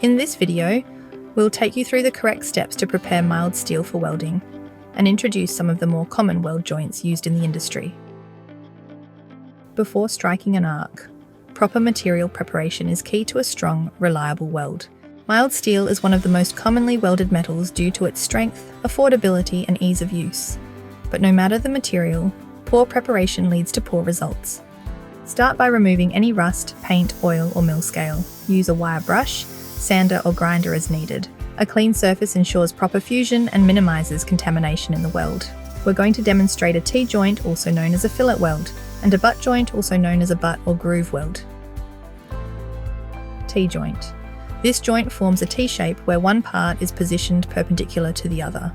In this video, we'll take you through the correct steps to prepare mild steel for welding and introduce some of the more common weld joints used in the industry. Before striking an arc, proper material preparation is key to a strong, reliable weld. Mild steel is one of the most commonly welded metals due to its strength, affordability, and ease of use. But no matter the material, poor preparation leads to poor results. Start by removing any rust, paint, oil, or mill scale. Use a wire brush, sander, or grinder as needed. A clean surface ensures proper fusion and minimizes contamination in the weld. We're going to demonstrate a T-joint, also known as a fillet weld, and a butt joint, also known as a butt or groove weld. T-joint. This joint forms a T-shape where one part is positioned perpendicular to the other.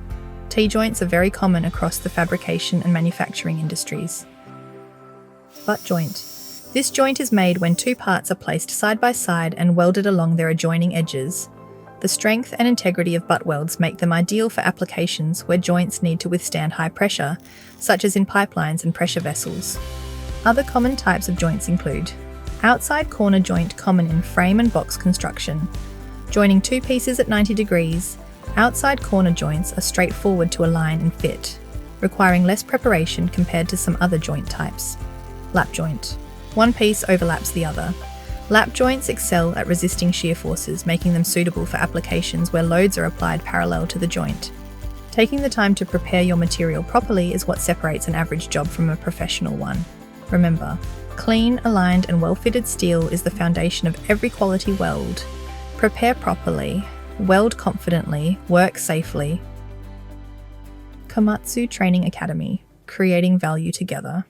T-joints are very common across the fabrication and manufacturing industries. Butt joint. This joint is made when two parts are placed side by side and welded along their adjoining edges. The strength and integrity of butt welds make them ideal for applications where joints need to withstand high pressure, such as in pipelines and pressure vessels. Other common types of joints include outside corner joint, common in frame and box construction. Joining two pieces at 90 degrees, outside corner joints are straightforward to align and fit, requiring less preparation compared to some other joint types. Lap joint. One piece overlaps the other. Lap joints excel at resisting shear forces, making them suitable for applications where loads are applied parallel to the joint. Taking the time to prepare your material properly is what separates an average job from a professional one. Remember, clean, aligned, and well-fitted steel is the foundation of every quality weld. Prepare properly, weld confidently, work safely. Komatsu Training Academy, creating value together.